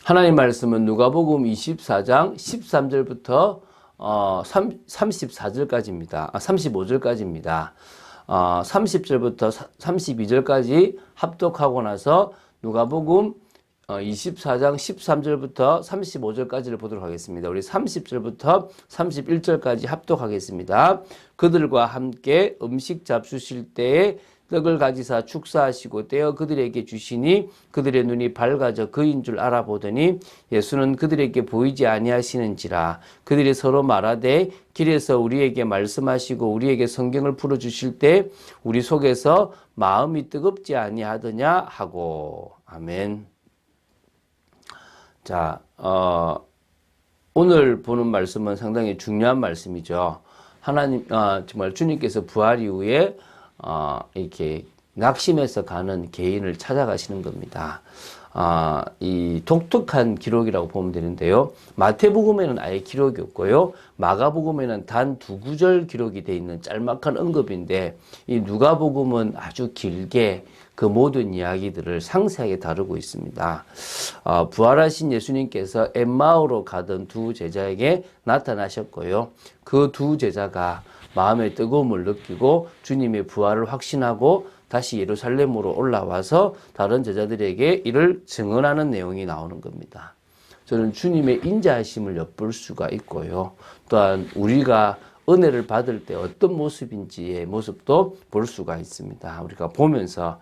하나님 말씀은 누가복음 24장 13절부터 34절까지입니다. 35절까지입니다. 30절부터 32절까지 합독하고 나서 누가복음 24장 13절부터 35절까지를 보도록 하겠습니다. 우리 30절부터 31절까지 합독하겠습니다. 그들과 함께 음식 잡수실 때에 떡을 가지사 축사하시고 떼어 그들에게 주시니 그들의 눈이 밝아져 그인 줄 알아보더니 예수는 그들에게 보이지 아니하시는지라. 그들이 서로 말하되 길에서 우리에게 말씀하시고 우리에게 성경을 풀어주실 때 우리 속에서 마음이 뜨겁지 아니하더냐 하고. 아멘. 자, 오늘 보는 말씀은 상당히 중요한 말씀이죠. 하나님, 정말 주님께서 부활 이후에 이렇게 낙심해서 가는 개인을 찾아가시는 겁니다. 이 독특한 기록이라고 보면 되는데요. 마태복음에는 아예 기록이 없고요. 마가복음에는 단 2구절 기록이 되어 있는 짤막한 언급인데, 이 누가복음은 아주 길게 그 모든 이야기들을 상세하게 다루고 있습니다. 부활하신 예수님께서 엠마오로 가던 두 제자에게 나타나셨고요. 그 두 제자가 마음의 뜨거움을 느끼고 주님의 부활을 확신하고 다시 예루살렘으로 올라와서 다른 제자들에게 이를 증언하는 내용이 나오는 겁니다. 저는 주님의 인자하심을 엿볼 수가 있고요. 또한 우리가 은혜를 받을 때 어떤 모습인지의 모습도 볼 수가 있습니다. 우리가 보면서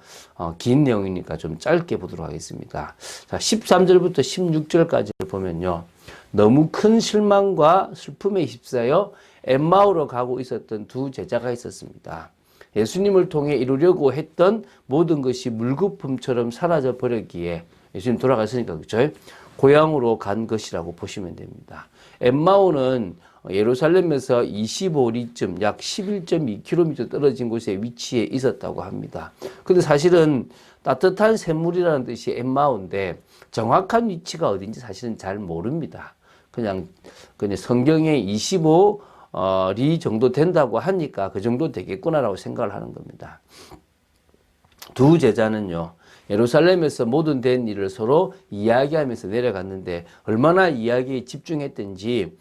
긴 내용이니까 좀 짧게 보도록 하겠습니다. 자, 13절부터 16절까지를 보면요. 너무 큰 실망과 슬픔에 휩싸여 엠마오로 가고 있었던 두 제자가 있었습니다. 예수님을 통해 이루려고 했던 모든 것이 물거품처럼 사라져 버렸기에 예수님 돌아가셨으니까 그렇죠? 고향으로 간 것이라고 보시면 됩니다. 엠마오는 예루살렘에서 25리쯤 약 11.2km 떨어진 곳에 위치해 있었다고 합니다. 근데 사실은 따뜻한 샘물이라는 뜻이 엠마오인데 정확한 위치가 어딘지 사실은 잘 모릅니다. 그냥 성경에 25리 정도 된다고 하니까 그 정도 되겠구나라고 생각을 하는 겁니다. 두 제자는요, 예루살렘에서 모든 된 일을 서로 이야기하면서 내려갔는데 얼마나 이야기에 집중했던지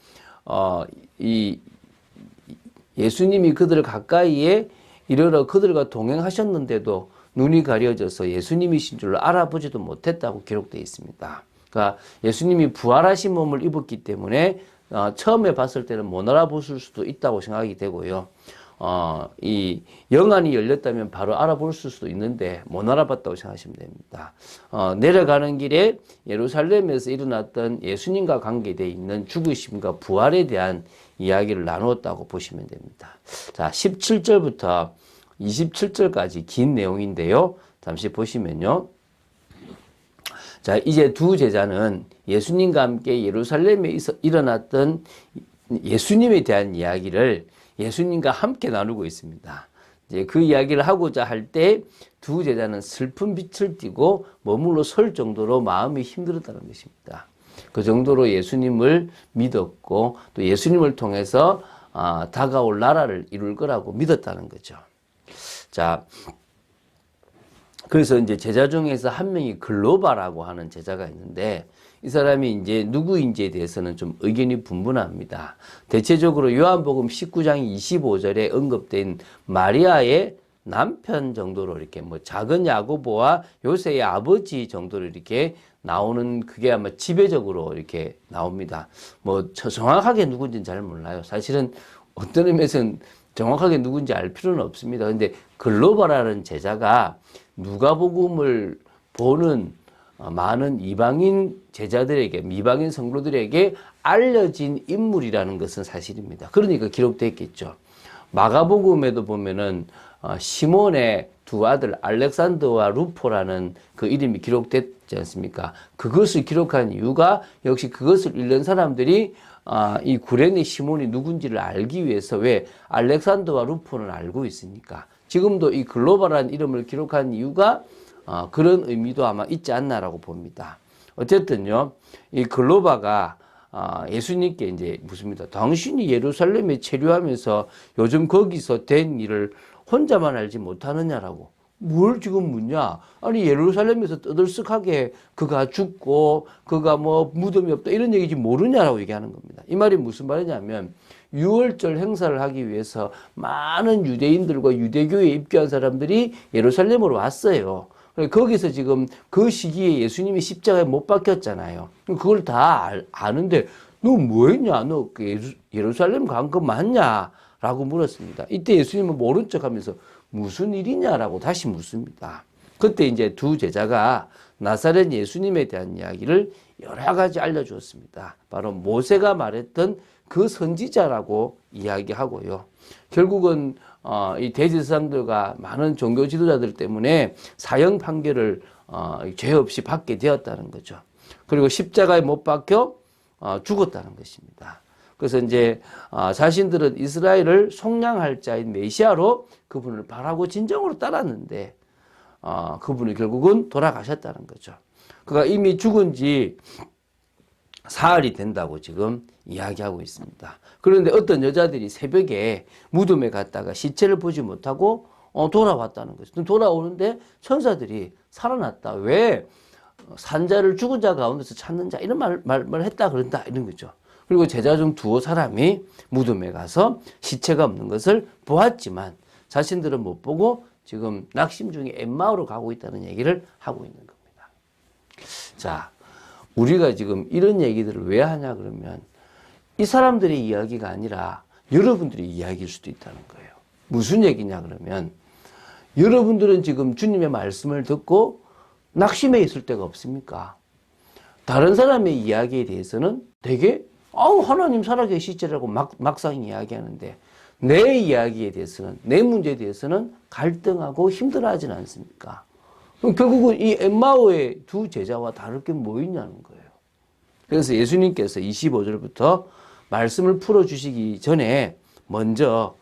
이 예수님이 그들 가까이에 이르러 그들과 동행하셨는데도 눈이 가려져서 예수님이신 줄 알아보지도 못했다고 기록되어 있습니다. 그러니까 예수님이 부활하신 몸을 입었기 때문에 처음에 봤을 때는 못 알아보실 수도 있다고 생각이 되고요. 이 영안이 열렸다면 바로 알아볼 수도 있는데 못 알아봤다고 생각하시면 됩니다. 내려가는 길에 예루살렘에서 일어났던 예수님과 관계되어 있는 죽으심과 부활에 대한 이야기를 나누었다고 보시면 됩니다. 자, 17절부터 27절까지 긴 내용인데요. 잠시 보시면요. 자, 이제 두 제자는 예수님과 함께 예루살렘에 일어났던 예수님에 대한 이야기를 예수님과 함께 나누고 있습니다. 이제 그 이야기를 하고자 할 때 두 제자는 슬픈 빛을 띠고 머물러 설 정도로 마음이 힘들었다는 것입니다. 그 정도로 예수님을 믿었고 또 예수님을 통해서 다가올 나라를 이룰 거라고 믿었다는 거죠. 자, 그래서 이제 제자 중에서 한 명이 글로바라고 하는 제자가 있는데 이 사람이 이제 누구인지에 대해서는 좀 의견이 분분합니다. 대체적으로 요한복음 19장 25절에 언급된 마리아의 남편 정도로 이렇게 작은 야고보와 요새의 아버지 정도로 이렇게 나오는 그게 아마 지배적으로 이렇게 나옵니다. 정확하게 누군지는 잘 몰라요. 사실은 어떤 의미에서는 정확하게 누군지 알 필요는 없습니다. 근데 글로바라는 제자가 누가복음을 보는 많은 이방인 제자들에게, 미방인 성도들에게 알려진 인물이라는 것은 사실입니다. 그러니까 기록됐겠죠. 마가복음에도 보면은 시몬의 두 아들 알렉산더와 루포라는 그 이름이 기록됐지 않습니까? 그것을 기록한 이유가 역시 그것을 읽는 사람들이 이 구레네 시몬이 누군지를 알기 위해서 왜 알렉산더와 루포는 알고 있으니까 지금도 이 글로바라는 이름을 기록한 이유가 그런 의미도 아마 있지 않나라고 봅니다. 어쨌든요, 이 글로바가 예수님께 이제 묻습니다. 당신이 예루살렘에 체류하면서 요즘 거기서 된 일을 혼자만 알지 못하느냐라고. 뭘 지금 묻냐? 아니, 예루살렘에서 떠들썩하게 그가 죽고 그가 뭐 무덤이 없다 이런 얘기지 모르냐라고 얘기하는 겁니다. 이 말이 무슨 말이냐면 유월절 행사를 하기 위해서 많은 유대인들과 유대교에 입교한 사람들이 예루살렘으로 왔어요. 거기서 지금 그 시기에 예수님이 십자가에 못 박혔잖아요. 그걸 다 아는데 너 뭐 했냐? 너 예루살렘 간 거 맞냐? 라고 물었습니다. 이때 예수님은 모른 척 하면서 무슨 일이냐라고 다시 묻습니다. 그때 이제 두 제자가 나사렛 예수님에 대한 이야기를 여러 가지 알려주었습니다. 바로 모세가 말했던 그 선지자라고 이야기하고요. 결국은 이 대제사장들과 많은 종교 지도자들 때문에 사형 판결을 죄 없이 받게 되었다는 거죠. 그리고 십자가에 못 박혀 죽었다는 것입니다. 그래서 이제 자신들은 이스라엘을 속량할 자인 메시아로 그분을 바라고 진정으로 따랐는데 그분이 결국은 돌아가셨다는 거죠. 그가 이미 죽은 지 사흘이 된다고 지금 이야기하고 있습니다. 그런데 어떤 여자들이 새벽에 무덤에 갔다가 시체를 보지 못하고 돌아왔다는 거죠. 돌아오는데 천사들이 살아났다. 왜? 산자를 죽은 자 가운데서 찾는 자 이런 말을 했다 그런다 이런 거죠. 그리고 제자 중 두어 사람이 무덤에 가서 시체가 없는 것을 보았지만 자신들은 못 보고 지금 낙심 중에 엠마오로 가고 있다는 얘기를 하고 있는 겁니다. 자, 우리가 지금 이런 얘기들을 왜 하냐 그러면 이 사람들의 이야기가 아니라 여러분들의 이야기일 수도 있다는 거예요. 무슨 얘기냐 그러면 여러분들은 지금 주님의 말씀을 듣고 낙심해 있을 때가 없습니까? 다른 사람의 이야기에 대해서는 되게 하나님 살아계시지라고 막상 이야기하는데 내 이야기에 대해서는 내 문제에 대해서는 갈등하고 힘들어하진 않습니까? 그럼 결국은 이 엠마오의 두 제자와 다를 게 뭐 있냐는 거예요. 그래서 예수님께서 25절부터 말씀을 풀어주시기 전에 먼저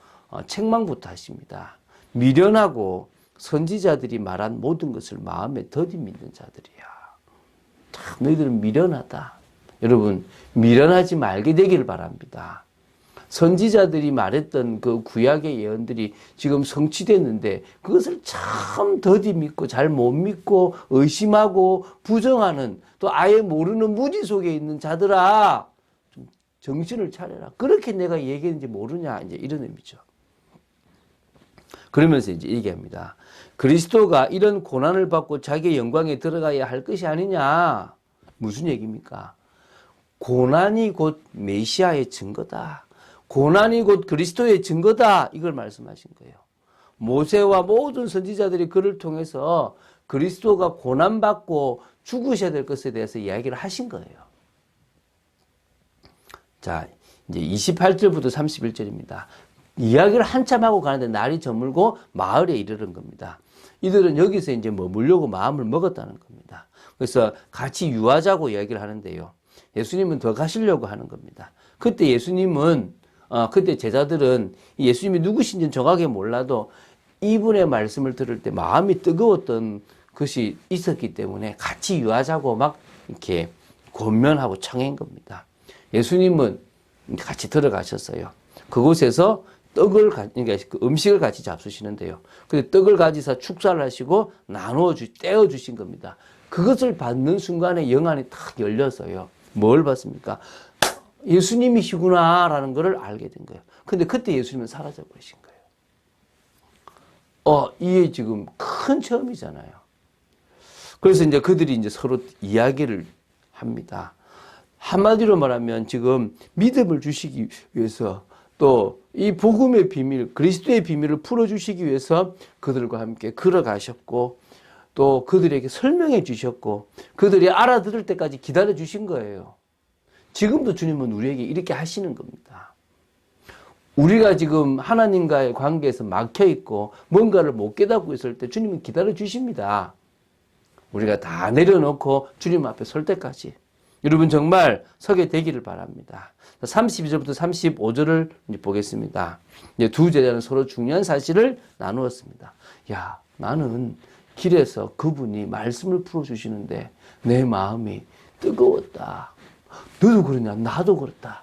책망부터 하십니다. 미련하고 선지자들이 말한 모든 것을 마음에 더디 믿는 자들이야. 참 너희들은 미련하다. 여러분 미련하지 말게 되기를 바랍니다. 선지자들이 말했던 그 구약의 예언들이 지금 성취됐는데 그것을 참 더디 믿고 잘 못 믿고 의심하고 부정하는 또 아예 모르는 무지 속에 있는 자들아 좀 정신을 차려라. 그렇게 내가 얘기했는지 모르냐 이제 이런 의미죠. 그러면서 이제 얘기합니다. 그리스도가 이런 고난을 받고 자기의 영광에 들어가야 할 것이 아니냐. 무슨 얘기입니까? 고난이 곧 메시아의 증거다. 고난이 곧 그리스도의 증거다. 이걸 말씀하신 거예요. 모세와 모든 선지자들이 그를 통해서 그리스도가 고난받고 죽으셔야 될 것에 대해서 이야기를 하신 거예요. 자, 이제 28절부터 31절입니다. 이야기를 한참 하고 가는데 날이 저물고 마을에 이르는 겁니다. 이들은 여기서 이제 머물려고 마음을 먹었다는 겁니다. 그래서 같이 유하자고 이야기를 하는데요. 예수님은 더 가시려고 하는 겁니다. 그때 그때 제자들은 예수님이 누구신지는 정확하게 몰라도 이분의 말씀을 들을 때 마음이 뜨거웠던 것이 있었기 때문에 같이 유하자고 막 이렇게 권면하고 청한 겁니다. 예수님은 같이 들어가셨어요. 그곳에서 그러니까 그 음식을 같이 잡수시는데요. 근데 떡을 가지사 축사를 하시고 떼어 주신 겁니다. 그것을 받는 순간에 영안이 탁 열려서요. 뭘 봤습니까? 예수님이시구나라는 것을 알게 된 거예요. 근데 그때 예수님은 사라져 버리신 거예요. 이게 지금 큰 체험이잖아요. 그래서 이제 그들이 이제 서로 이야기를 합니다. 한마디로 말하면 지금 믿음을 주시기 위해서 또 이 복음의 비밀, 그리스도의 비밀을 풀어주시기 위해서 그들과 함께 걸어가셨고 또 그들에게 설명해 주셨고 그들이 알아들을 때까지 기다려 주신 거예요. 지금도 주님은 우리에게 이렇게 하시는 겁니다. 우리가 지금 하나님과의 관계에서 막혀 있고 뭔가를 못 깨닫고 있을 때 주님은 기다려 주십니다. 우리가 다 내려놓고 주님 앞에 설 때까지. 여러분 정말 서게 되기를 바랍니다. 32절부터 35절을 이제 보겠습니다. 이제 두 제자는 서로 중요한 사실을 나누었습니다. 야, 나는 길에서 그분이 말씀을 풀어주시는데 내 마음이 뜨거웠다. 너도 그러냐? 나도 그렇다.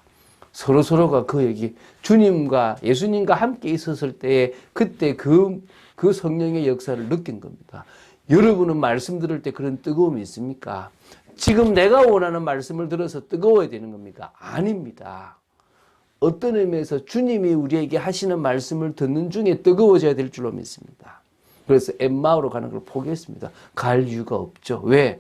서로가 그 얘기, 주님과 예수님과 함께 있었을 때에 그때 그 그 성령의 역사를 느낀 겁니다. 여러분은 말씀 들을 때 그런 뜨거움이 있습니까? 지금 내가 원하는 말씀을 들어서 뜨거워야 되는 겁니까? 아닙니다. 어떤 의미에서 주님이 우리에게 하시는 말씀을 듣는 중에 뜨거워져야 될 줄로 믿습니다. 그래서 엠마오로 가는 걸 포기했습니다. 갈 이유가 없죠. 왜?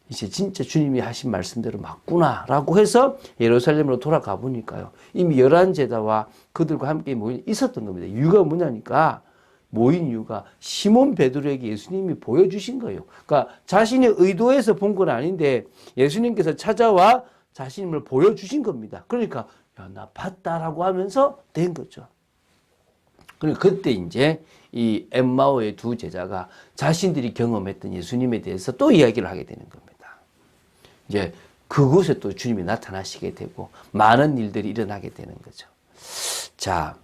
이제 진짜 주님이 하신 말씀대로 맞구나 라고 해서 예루살렘으로 돌아가 보니까요. 이미 11제자와 그들과 함께 모인 있었던 겁니다. 이유가 뭐냐니까 모인 이유가 시몬 베드로에게 예수님이 보여주신 거예요. 그러니까 자신이 의도해서 본 건 아닌데 예수님께서 찾아와 자신임을 보여주신 겁니다. 그러니까 야, 나 봤다라고 하면서 된 거죠. 그러니까 그때 이제 이 엠마오의 두 제자가 자신들이 경험했던 예수님에 대해서 또 이야기를 하게 되는 겁니다. 이제 그곳에 또 주님이 나타나시게 되고 많은 일들이 일어나게 되는 거죠. 자,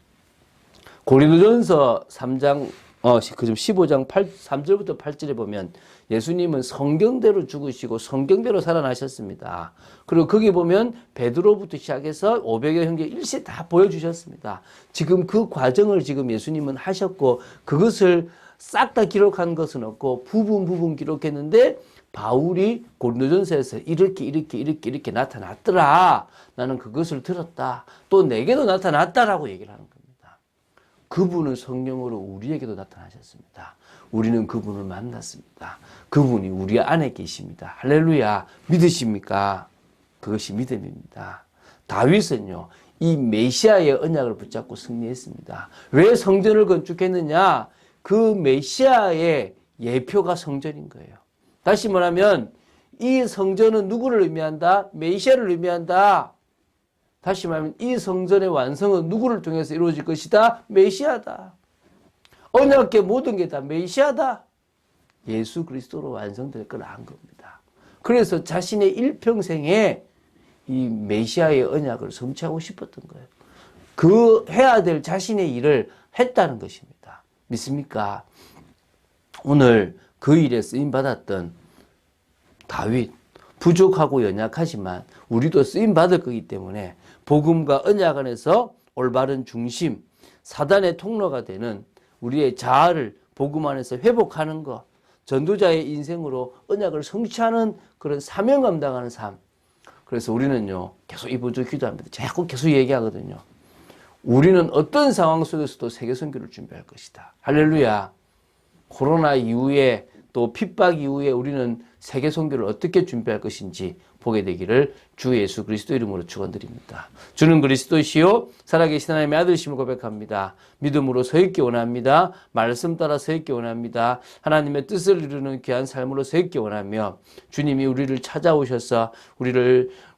고린도전서 3장 15장 3절부터 8절에 보면 예수님은 성경대로 죽으시고 성경대로 살아나셨습니다. 그리고 거기 보면 베드로부터 시작해서 500여 형제 일시 다 보여주셨습니다. 지금 그 과정을 지금 예수님은 하셨고 그것을 싹 다 기록한 것은 없고 부분 기록했는데 바울이 고린도전서에서 이렇게 나타났더라. 나는 그것을 들었다. 또 내게도 나타났다라고 얘기를 하는 겁니다. 그분은 성령으로 우리에게도 나타나셨습니다. 우리는 그분을 만났습니다. 그분이 우리 안에 계십니다. 할렐루야. 믿으십니까? 그것이 믿음입니다. 다윗은요, 이 메시아의 언약을 붙잡고 승리했습니다. 왜 성전을 건축했느냐? 그 메시아의 예표가 성전인 거예요. 다시 말하면 이 성전은 누구를 의미한다? 메시아를 의미한다. 다시 말하면 이 성전의 완성은 누구를 통해서 이루어질 것이다? 메시아다. 언약계 모든 게 다 메시아다. 예수 그리스도로 완성될 걸 안 겁니다. 그래서 자신의 일평생에 이 메시아의 언약을 성취하고 싶었던 거예요. 그 해야 될 자신의 일을 했다는 것입니다. 믿습니까? 오늘 그 일에 쓰임받았던 다윗, 부족하고 연약하지만 우리도 쓰임받을 거기 때문에 복음과 언약 안에서 올바른 중심, 사단의 통로가 되는 우리의 자아를 복음 안에서 회복하는 것, 전도자의 인생으로 언약을 성취하는 그런 사명 감당하는 삶. 그래서 우리는요, 계속 이번 주 기도합니다. 자꾸 계속 얘기하거든요. 우리는 어떤 상황 속에서도 세계 선교를 준비할 것이다. 할렐루야. 코로나 이후에 또 핍박 이후에 우리는 세계 선교를 어떻게 준비할 것인지 보게 되기를 주 예수 그리스도 이름으로 축원드립니다. 주는 그리스도시요 살아계신 하나님의 아들이심을 고백합니다. 믿음으로 서 있기 원합니다. 말씀 따라 서 있기 원합니다. 하나님의 뜻을 이루는 귀한 삶으로 서 있기 원하며 주님이 우리를 찾아오셔서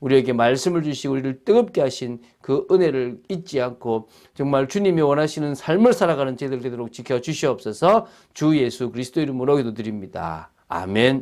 우리에게 말씀을 주시고 우리를 뜨겁게 하신 그 은혜를 잊지 않고 정말 주님이 원하시는 삶을 살아가는 저희들 되도록 지켜주시옵소서. 주 예수 그리스도 이름으로 기도드립니다. 아멘.